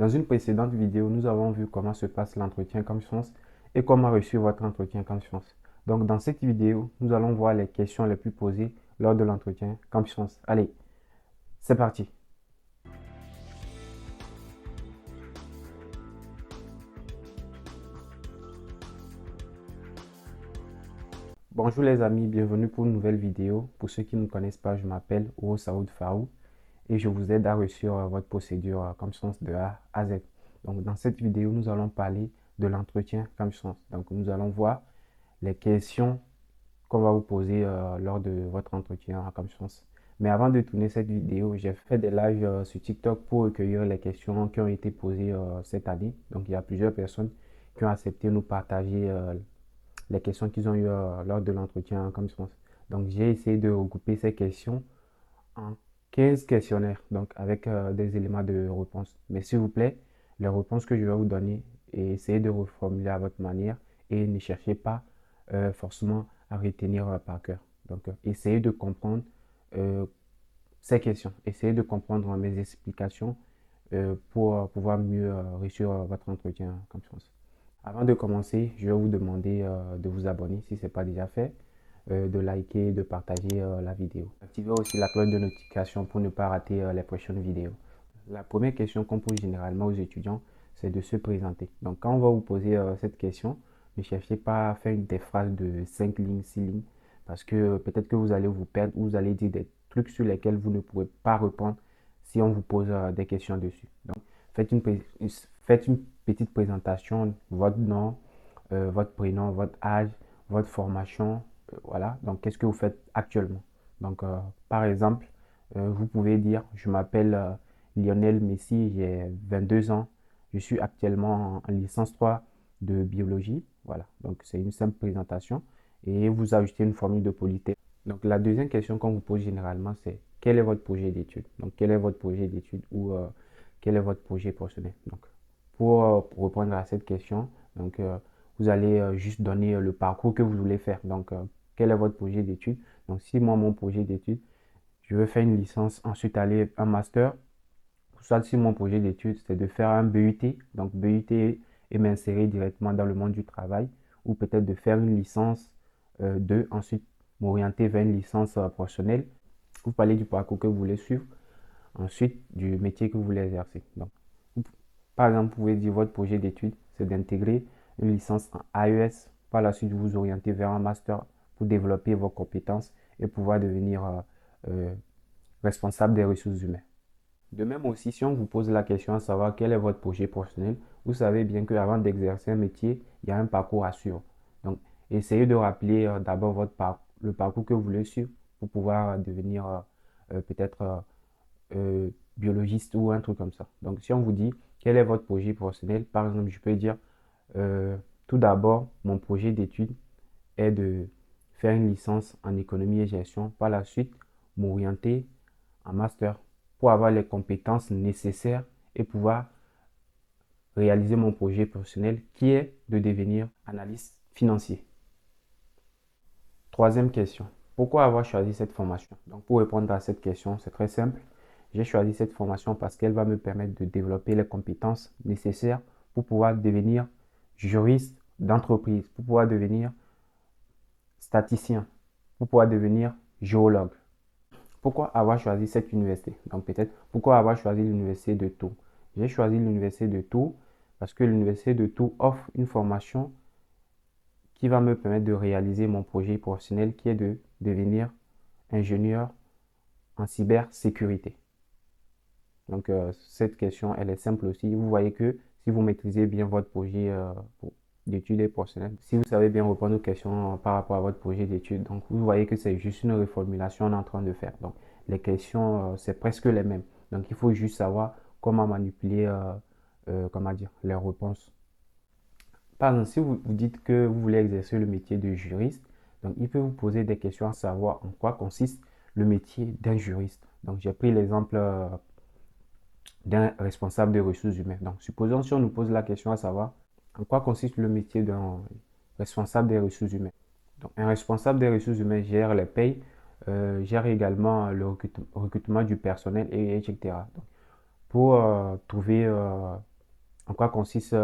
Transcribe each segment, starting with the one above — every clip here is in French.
Dans une précédente vidéo, nous avons vu comment se passe l'entretien confiance et comment réussir votre entretien confiance. Donc, dans cette vidéo, nous allons voir les questions les plus posées lors de l'entretien confiance. Allez, c'est parti. Bonjour les amis, bienvenue pour une nouvelle vidéo. Pour ceux qui ne me connaissent pas, je m'appelle Ouro Saoud Farou et je vous aide à réussir votre procédure confiance de A à Z. Donc, dans cette vidéo, nous allons parler de l'entretien confiance. Donc, nous allons voir les questions qu'on va vous poser lors de votre entretien en confiance. Mais avant de tourner cette vidéo, j'ai fait des lives sur TikTok pour recueillir les questions qui ont été posées cette année. Donc, il y a plusieurs personnes qui ont accepté de nous partager les questions qu'ils ont eues lors de l'entretien en confiance. Donc, j'ai essayé de regrouper ces questions en 15 questionnaires, donc avec des éléments de réponse. Mais s'il vous plaît, les réponses que je vais vous donner, essayez de reformuler à votre manière et ne cherchez pas forcément à retenir par cœur. Donc, essayez de comprendre euh, ces questions. Essayez de comprendre mes explications pour pouvoir mieux réussir votre entretien en confiance. Avant de commencer, je vais vous demander de vous abonner si ce n'est pas déjà fait, de liker, de partager la vidéo. Activez aussi la cloche de notification pour ne pas rater les prochaines vidéos. La première question qu'on pose généralement aux étudiants, c'est de se présenter. Donc, quand on va vous poser cette question, ne cherchez pas à faire des phrases de 5 lignes, 6 lignes, parce que peut-être que vous allez vous perdre ou vous allez dire des trucs sur lesquels vous ne pourrez pas répondre si on vous pose des questions dessus. Donc, faites une petite présentation, votre nom, votre prénom, votre âge, votre formation, voilà. Donc, qu'est-ce que vous faites actuellement? Donc, par exemple, vous pouvez dire, je m'appelle Lionel Messi, j'ai 22 ans, je suis actuellement en licence 3 de biologie. Voilà, donc c'est une simple présentation et vous ajoutez une formule de politesse. Donc, la deuxième question qu'on vous pose généralement, c'est quel est votre projet d'études? Donc, quel est votre projet d'études ou quel est votre projet professionnel? Donc, pour répondre à cette question, donc, vous allez juste donner le parcours que vous voulez faire. Donc, quel est votre projet d'études? Donc, si moi, mon projet d'études, je veux faire une licence, ensuite aller un master. Soit si mon projet d'études, c'est de faire un BUT, donc BUT et m'insérer directement dans le monde du travail, ou peut-être de faire une licence 2, ensuite m'orienter vers une licence professionnelle. Vous parlez du parcours que vous voulez suivre, ensuite du métier que vous voulez exercer. Donc, par exemple, vous pouvez dire votre projet d'études, c'est d'intégrer une licence en AES. Par la suite, vous vous orientez vers un master pour développer vos compétences et pouvoir devenir responsable des ressources humaines. De même aussi, si on vous pose la question à savoir quel est votre projet professionnel, vous savez bien qu'avant d'exercer un métier, il y a un parcours à suivre. Donc, essayez de rappeler d'abord le parcours que vous voulez suivre pour pouvoir devenir peut-être biologiste ou un truc comme ça. Donc, si on vous dit quel est votre projet professionnel, par exemple, je peux dire tout d'abord, mon projet d'étude est de faire une licence en économie et gestion. Par la suite, m'orienter en master pour avoir les compétences nécessaires et pouvoir réaliser mon projet professionnel qui est de devenir analyste financier. Troisième question. Pourquoi avoir choisi cette formation? Donc, pour répondre à cette question, c'est très simple. J'ai choisi cette formation parce qu'elle va me permettre de développer les compétences nécessaires pour pouvoir devenir juriste d'entreprise, pour pouvoir devenir statisticien, pour pouvoir devenir géologue. Pourquoi avoir choisi cette université? Donc peut-être, pourquoi avoir choisi l'université de Tours? J'ai choisi l'université de Tours parce que l'université de Tours offre une formation qui va me permettre de réaliser mon projet professionnel qui est de devenir ingénieur en cybersécurité. Donc cette question, elle est simple aussi. Vous voyez que si vous maîtrisez bien votre projet d'études et professionnel, si vous savez bien répondre aux questions par rapport à votre projet d'études, donc vous voyez que c'est juste une reformulation qu'on est en train de faire. Donc les questions, c'est presque les mêmes. Donc il faut juste savoir comment manipuler, comment dire, les réponses. Par exemple, si vous dites que vous voulez exercer le métier de juriste, donc il peut vous poser des questions à savoir en quoi consiste le métier d'un juriste. Donc j'ai pris l'exemple d'un responsable des ressources humaines. Donc, supposons si on nous pose la question à savoir en quoi consiste le métier d'un responsable des ressources humaines. Donc, un responsable des ressources humaines gère les payes, gère également le recrutement du personnel, et etc. Donc, pour trouver en quoi consiste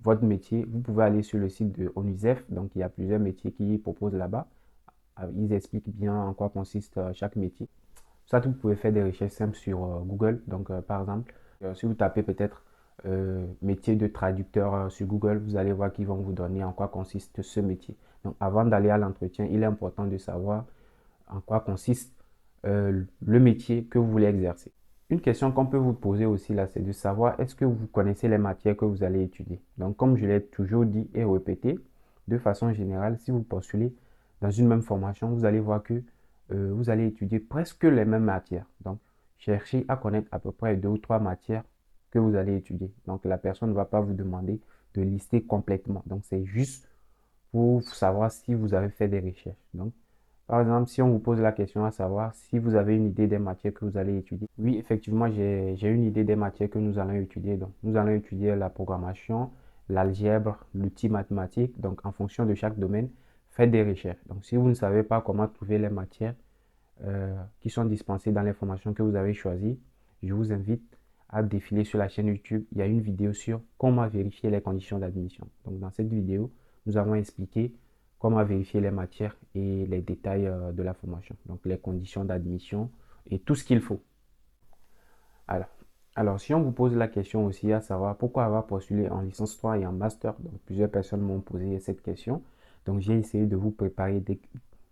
votre métier, vous pouvez aller sur le site de ONISEF. Donc, il y a plusieurs métiers qui proposent là-bas. Ils expliquent bien en quoi consiste chaque métier. Soit vous pouvez faire des recherches simples sur Google. Donc, par exemple, si vous tapez peut-être métier de traducteur sur Google, vous allez voir qu'ils vont vous donner en quoi consiste ce métier. Donc, avant d'aller à l'entretien, il est important de savoir en quoi consiste le métier que vous voulez exercer. Une question qu'on peut vous poser aussi là, c'est de savoir est-ce que vous connaissez les matières que vous allez étudier. Donc, comme je l'ai toujours dit et répété, de façon générale, si vous postulez dans une même formation, vous allez voir que vous allez étudier presque les mêmes matières. Donc, cherchez à connaître à peu près deux ou trois matières que vous allez étudier. Donc, la personne ne va pas vous demander de lister complètement. Donc, c'est juste pour savoir si vous avez fait des recherches. Donc, par exemple, si on vous pose la question à savoir si vous avez une idée des matières que vous allez étudier. Oui, effectivement, j'ai une idée des matières que nous allons étudier. Donc, nous allons étudier la programmation, l'algèbre, l'outil mathématique. Donc, en fonction de chaque domaine, faites des recherches. Donc, si vous ne savez pas comment trouver les matières qui sont dispensées dans les formations que vous avez choisies, je vous invite à défiler sur la chaîne YouTube. Il y a une vidéo sur comment vérifier les conditions d'admission. Donc, dans cette vidéo, nous avons expliqué comment vérifier les matières et les détails de la formation. Donc, les conditions d'admission et tout ce qu'il faut. Alors, si on vous pose la question aussi à savoir pourquoi avoir postulé en licence 3 et en master, donc plusieurs personnes m'ont posé cette question. Donc, j'ai essayé de vous préparer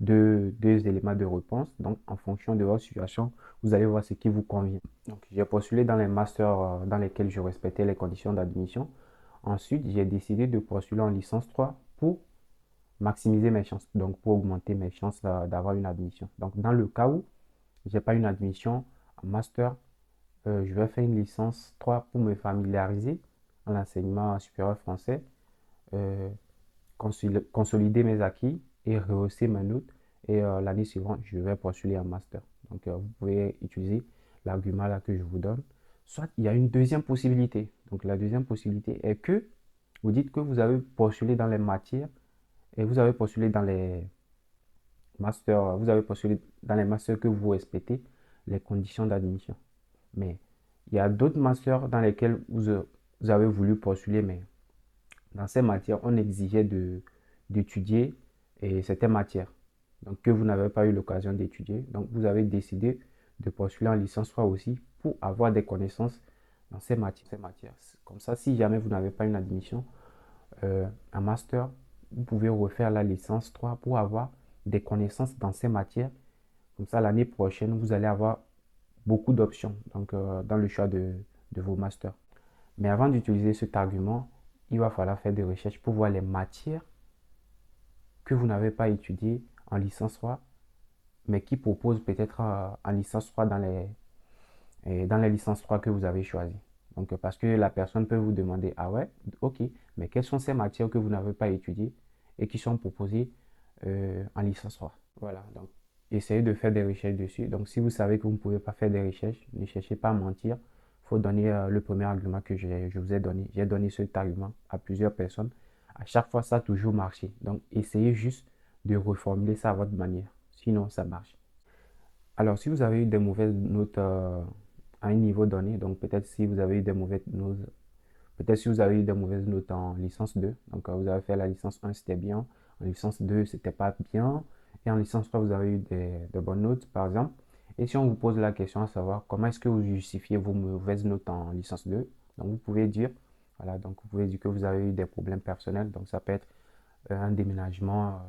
deux éléments de réponse. Donc, en fonction de votre situation, vous allez voir ce qui vous convient. Donc, j'ai postulé dans les masters dans lesquels je respectais les conditions d'admission. Ensuite, j'ai décidé de postuler en licence 3 pour maximiser mes chances, donc pour augmenter mes chances d'avoir une admission. Donc, dans le cas où j'ai pas une admission en master, je vais faire une licence 3 pour me familiariser en l'enseignement supérieur français, euh, consolider mes acquis et rehausser ma note. Et l'année suivante, je vais postuler en master. Donc, vous pouvez utiliser l'argument là que je vous donne. Soit il y a une deuxième possibilité. Donc, la deuxième possibilité est que vous dites que vous avez postulé dans les matières et vous avez postulé dans les masters, vous avez postulé dans les masters que vous respectez les conditions d'admission. Mais il y a d'autres masters dans lesquels vous avez voulu postuler, mais dans ces matières, on exigeait d'étudier certaines matières donc, que vous n'avez pas eu l'occasion d'étudier. Donc, vous avez décidé de postuler en licence 3 aussi pour avoir des connaissances dans ces matières. Comme ça, si jamais vous n'avez pas une admission en master, vous pouvez refaire la licence 3 pour avoir des connaissances dans ces matières. Comme ça, l'année prochaine, vous allez avoir beaucoup d'options donc, dans le choix de vos masters. Mais avant d'utiliser cet argument, il va falloir faire des recherches pour voir les matières que vous n'avez pas étudiées en licence 3, mais qui proposent peut-être en licence 3 dans les licences 3 que vous avez choisies. Donc, parce que la personne peut vous demander, ah ouais, ok, mais quelles sont ces matières que vous n'avez pas étudiées et qui sont proposées en licence 3. Voilà, donc essayez de faire des recherches dessus. Donc, si vous savez que vous ne pouvez pas faire des recherches, ne cherchez pas à mentir. Il faut donner le premier argument que je vous ai donné. J'ai donné cet argument à plusieurs personnes. À chaque fois, ça a toujours marché. Donc, essayez juste de reformuler ça à votre manière. Sinon, ça marche. Alors, si vous avez eu des mauvaises notes à un niveau donné, donc peut-être si vous avez eu des mauvaises notes, peut-être si vous avez eu des mauvaises notes en licence 2, donc vous avez fait la licence 1, c'était bien, en licence 2, c'était pas bien, et en licence 3, vous avez eu de bonnes notes, par exemple. Et si on vous pose la question à savoir comment est-ce que vous justifiez vos mauvaises notes en licence 2, donc vous pouvez dire, voilà, donc vous pouvez dire que vous avez eu des problèmes personnels, donc ça peut être un déménagement,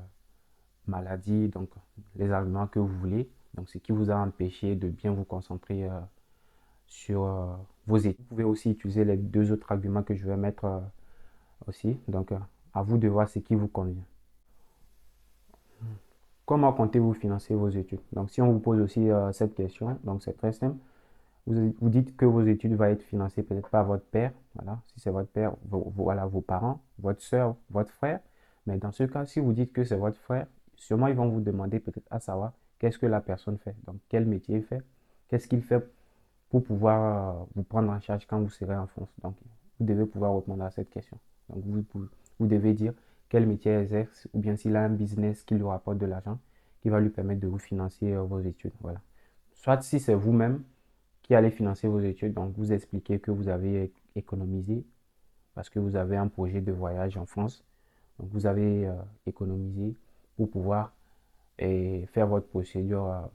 maladie, donc les arguments que vous voulez, donc ce qui vous a empêché de bien vous concentrer sur vos études. Vous pouvez aussi utiliser les deux autres arguments que je vais mettre aussi. Donc, à vous de voir ce qui vous convient. Comment comptez-vous financer vos études? Donc, si on vous pose aussi cette question, donc c'est très simple. Vous dites que vos études vont être financées peut-être par votre père, voilà, si c'est votre père, voilà, vos parents, votre soeur, votre frère. Mais dans ce cas, si vous dites que c'est votre frère, sûrement ils vont vous demander peut-être à savoir qu'est-ce que la personne fait, donc quel métier il fait, qu'est-ce qu'il fait pour pouvoir vous prendre en charge quand vous serez en France. Donc, vous devez pouvoir répondre à cette question. Donc, vous devez dire quel métier il exerce ou bien s'il a un business qui lui rapporte de l'argent qui va lui permettre de vous financer vos études. Voilà. Soit si c'est vous-même qui allez financer vos études, donc vous expliquez que vous avez économisé parce que vous avez un projet de voyage en France. Donc, vous avez économisé pour pouvoir faire votre procédure,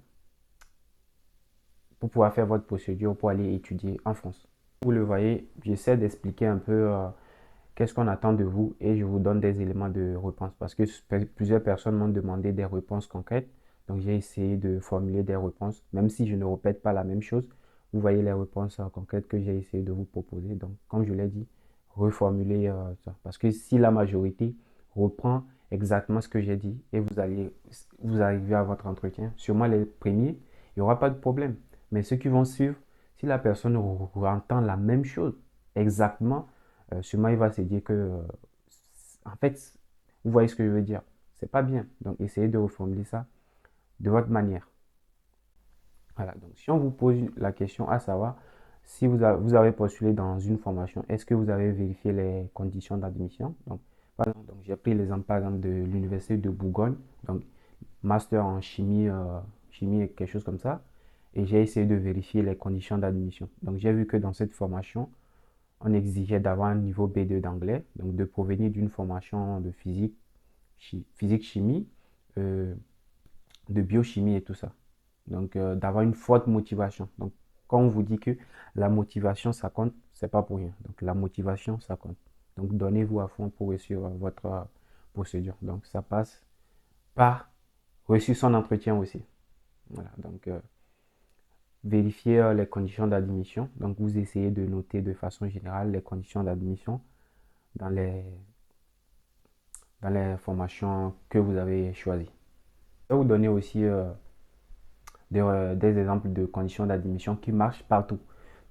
pour aller étudier en France. Vous le voyez, j'essaie d'expliquer un peu qu'est-ce qu'on attend de vous et je vous donne des éléments de réponse parce que plusieurs personnes m'ont demandé des réponses concrètes. Donc, j'ai essayé de formuler des réponses, même si je ne répète pas la même chose. Vous voyez les réponses concrètes que j'ai essayé de vous proposer. Donc, comme je l'ai dit, reformuler ça. Parce que si la majorité reprend exactement ce que j'ai dit et vous arrivez à votre entretien, sûrement les premiers, il n'y aura pas de problème. Mais ceux qui vont suivre, si la personne entend la même chose exactement, sûrement il va se dire que, en fait, vous voyez ce que je veux dire. C'est pas bien. Donc, essayez de reformuler ça de votre manière. Voilà. Donc, si on vous pose la question à savoir si vous avez postulé dans une formation, est-ce que vous avez vérifié les conditions d'admission? Donc, par exemple, donc, j'ai pris l'exemple par exemple de l'université de Bourgogne, donc master en chimie, chimie et quelque chose comme ça, et j'ai essayé de vérifier les conditions d'admission. Donc, j'ai vu que dans cette formation, on exigeait d'avoir un niveau B2 d'anglais, donc de provenir d'une formation de physique, chimie, euh, de biochimie et tout ça. Donc, d'avoir une forte motivation. Donc, quand on vous dit que la motivation, ça compte, c'est pas pour rien. Donc, la motivation, ça compte. Donc, donnez-vous à fond pour réussir votre procédure. Donc, ça passe par réussir son entretien aussi. Voilà. Donc, vérifier les conditions d'admission. Donc, vous essayez de noter de façon générale les conditions d'admission dans les formations que vous avez choisies. Je vais vous donner aussi des exemples de conditions d'admission qui marchent partout.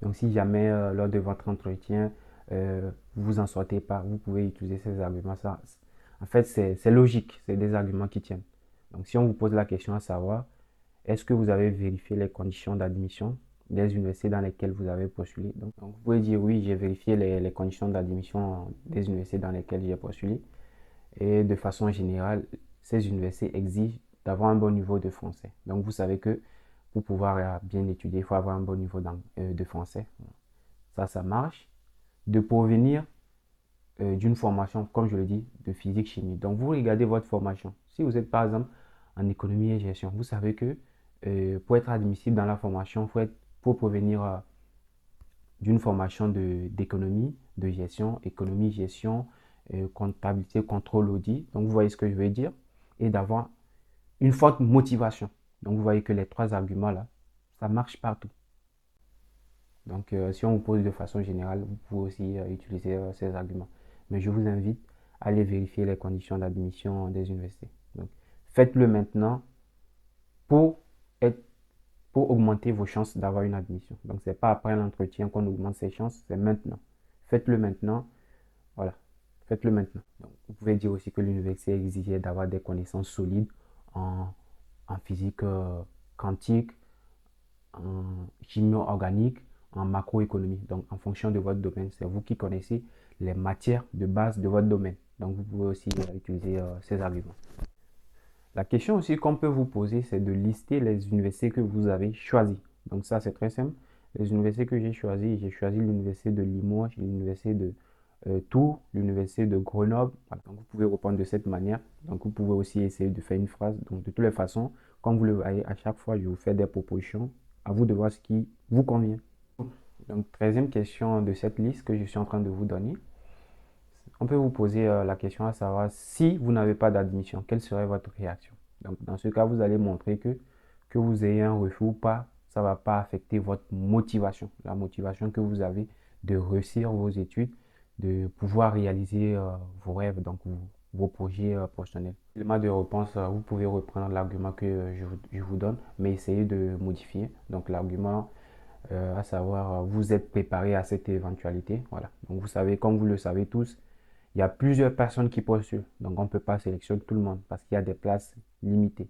Donc, si jamais lors de votre entretien, vous vous en sortez pas, vous pouvez utiliser ces arguments. Ça, en fait, c'est logique, c'est des arguments qui tiennent. Donc, si on vous pose la question à savoir, est-ce que vous avez vérifié les conditions d'admission des universités dans lesquelles vous avez postulé? Donc, vous pouvez dire oui, j'ai vérifié les conditions d'admission des universités dans lesquelles j'ai postulé. Et de façon générale, ces universités exigent d'avoir un bon niveau de français. Donc, vous savez que pour pouvoir bien étudier, il faut avoir un bon niveau de français. Ça marche. De provenir d'une formation, comme je le dis, de physique-chimie. Donc, vous regardez votre formation. Si vous êtes, par exemple, en économie et gestion, vous savez que pour être admissible dans la formation, pour provenir d'une formation d'économie, de gestion, économie, gestion, comptabilité, contrôle, audit. Donc, vous voyez ce que je veux dire. Et d'avoir une forte motivation. Donc, vous voyez que les trois arguments-là, ça marche partout. Donc, si on vous pose de façon générale, vous pouvez aussi utiliser ces arguments. Mais je vous invite à aller vérifier les conditions d'admission des universités. Donc, faites-le maintenant pour, être, pour augmenter vos chances d'avoir une admission. Donc, ce n'est pas après l'entretien qu'on augmente ses chances, c'est maintenant. Faites-le maintenant. Voilà, faites-le maintenant. Donc, vous pouvez dire aussi que l'université exigeait d'avoir des connaissances solides en, en physique quantique, en chimie organique, en macroéconomie. Donc, en fonction de votre domaine, c'est vous qui connaissez les matières de base de votre domaine. Donc, vous pouvez aussi utiliser ces arguments. La question aussi qu'on peut vous poser, c'est de lister les universités que vous avez choisies. Donc, ça, c'est très simple. Les universités que j'ai choisi l'université de Limoges, l'université de Tours, l'université de Grenoble. Voilà. Donc, vous pouvez répondre de cette manière. Donc, vous pouvez aussi essayer de faire une phrase. Donc, de toutes les façons, comme vous le voyez, à chaque fois, je vous fais des propositions. À vous de voir ce qui vous convient. Donc, 13e question de cette liste que je suis en train de vous donner. On peut vous poser la question à savoir si vous n'avez pas d'admission, quelle serait votre réaction? Donc, dans ce cas, vous allez montrer que vous ayez un refus ou pas, ça ne va pas affecter votre motivation, la motivation que vous avez de réussir vos études, de pouvoir réaliser vos rêves, donc vos projets professionnels. L'élément de réponse, vous pouvez reprendre l'argument que je vous donne, mais essayez de modifier. Donc, l'argument à savoir, vous êtes préparé à cette éventualité. Voilà. Donc, vous savez, comme vous le savez tous, il y a plusieurs personnes qui postulent. Donc, on ne peut pas sélectionner tout le monde parce qu'il y a des places limitées.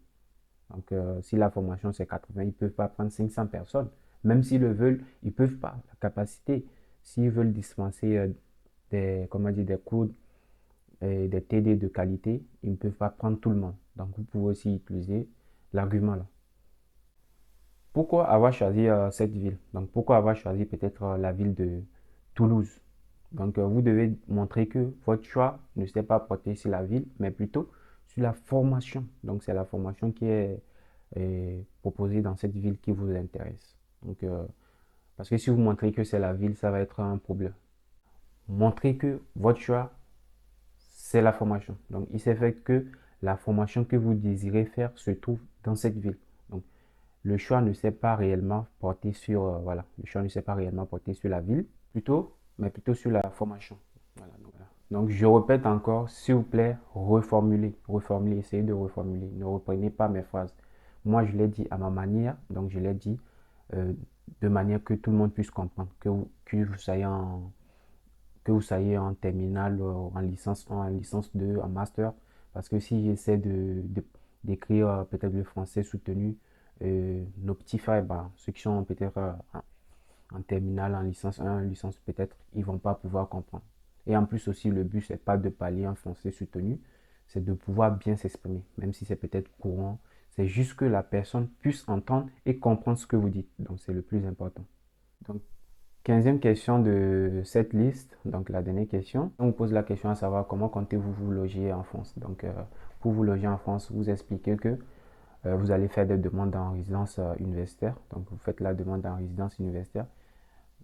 Donc, si la formation c'est 80, ils ne peuvent pas prendre 500 personnes. Même s'ils le veulent, ils ne peuvent pas. La capacité, s'ils veulent dispenser comment dire, des cours et des TD de qualité, ils ne peuvent pas prendre tout le monde. Donc, vous pouvez aussi utiliser l'argument là. Pourquoi avoir choisi cette ville? Donc, pourquoi avoir choisi peut-être la ville de Toulouse? Donc, vous devez montrer que votre choix ne s'est pas porté sur la ville, mais plutôt sur la formation. Donc, c'est la formation qui est proposée dans cette ville qui vous intéresse. Donc, parce que si vous montrez que c'est la ville, ça va être un problème. Montrez que votre choix, c'est la formation. Donc, il s'est fait que la formation que vous désirez faire se trouve dans cette ville. Donc, le choix ne s'est pas réellement porté sur, voilà, le choix ne s'est pas réellement porté sur la ville, plutôt, mais plutôt sur la formation. Voilà, donc, voilà. Donc, je répète encore, s'il vous plaît, reformulez, reformulez, essayez de reformuler. Ne reprenez pas mes phrases. Moi, je l'ai dit à ma manière, donc je l'ai dit euh, de manière que tout le monde puisse comprendre, que vous soyez en terminale, en licence 1, en licence 2, en master. Parce que si j'essaie d'écrire peut-être le français soutenu, nos petits frères, bah, ceux qui sont peut-être en terminale, en licence 1, en licence peut-être, ils ne vont pas pouvoir comprendre. Et en plus aussi, le but, c'est pas de parler en français soutenu, c'est de pouvoir bien s'exprimer, même si c'est peut-être courant. C'est juste que la personne puisse entendre et comprendre ce que vous dites. Donc, c'est le plus important. Donc, 15e question de cette liste, donc la dernière question. On vous pose la question à savoir comment comptez-vous vous loger en France. Donc, pour vous loger en France, vous expliquez que vous allez faire des demandes en résidence universitaire. Donc, vous faites la demande en résidence universitaire.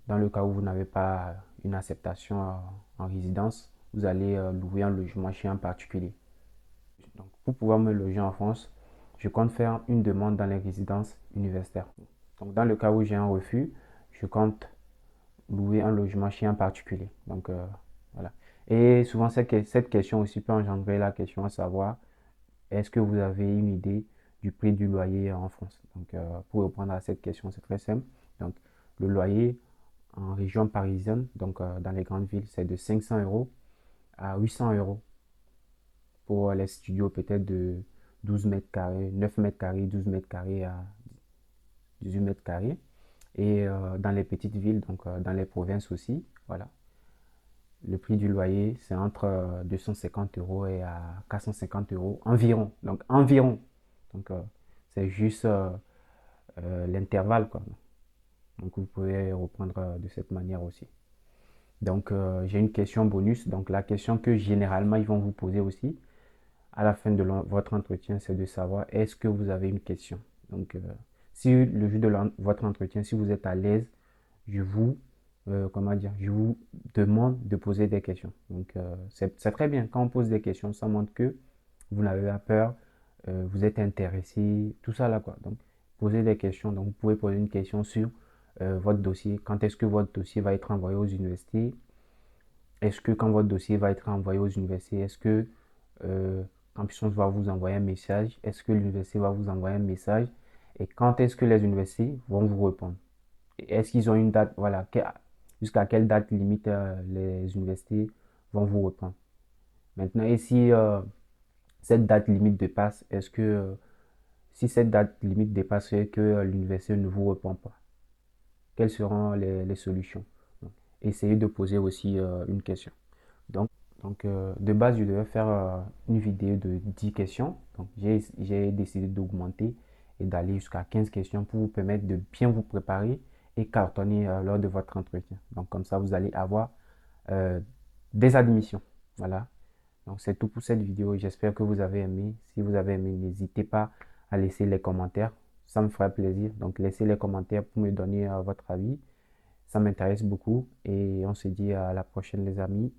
Dans le cas où vous n'avez pas une acceptation en résidence, vous allez louer un logement chez un particulier. Donc, pour pouvoir me loger en France, je compte faire une demande dans les résidences universitaires. Donc, dans le cas où j'ai un refus, je compte louer un logement chez un particulier. Donc, voilà. Et souvent, cette question aussi peut engendrer la question à savoir, est-ce que vous avez une idée du prix du loyer en France? Donc, pour répondre à cette question, c'est très simple. Donc, le loyer en région parisienne, donc dans les grandes villes, c'est de 500 euros à 800 euros pour les studios peut-être de 12 mètres carrés, 9 mètres carrés, 12 mètres carrés à 18 mètres carrés. Et dans les petites villes, donc dans les provinces aussi, voilà. Le prix du loyer, c'est entre 250 euros et à 450 euros environ. Donc environ. Donc c'est juste l'intervalle, quoi. Donc vous pouvez reprendre de cette manière aussi. Donc j'ai une question bonus. Donc la question que généralement ils vont vous poser aussi à la fin de votre entretien, c'est de savoir est-ce que vous avez une question. Donc si le jour de votre entretien, si vous êtes à l'aise, je vous, comment dire, je vous demande de poser des questions. Donc, c'est très bien. Quand on pose des questions, ça montre que vous n'avez pas peur, vous êtes intéressé, tout ça là, quoi. Donc, posez des questions. Donc, vous pouvez poser une question sur votre dossier. Quand est-ce que votre dossier va être envoyé aux universités? Est-ce que quand votre dossier va être envoyé aux universités, est-ce que Campus va vous envoyer un message? Est-ce que l'université va vous envoyer un message? Et quand est-ce que les universités vont vous répondre? Est-ce qu'ils ont une date, voilà, jusqu'à quelle date limite les universités vont vous répondre? Maintenant, et si cette date limite dépasse, est-ce que si cette date limite dépasse et que l'université ne vous répond pas, quelles seront les solutions? Donc, essayez de poser aussi une question. Donc, de base, je devais faire une vidéo de 10 questions. Donc, j'ai décidé d'augmenter et d'aller jusqu'à 15 questions pour vous permettre de bien vous préparer et cartonner lors de votre entretien. Donc, comme ça, vous allez avoir euh, des admissions. Voilà. Donc, c'est tout pour cette vidéo. J'espère que vous avez aimé. Si vous avez aimé, n'hésitez pas à laisser les commentaires. Ça me fera plaisir. Donc, laissez les commentaires pour me donner votre avis. Ça m'intéresse beaucoup. Et on se dit à la prochaine, les amis.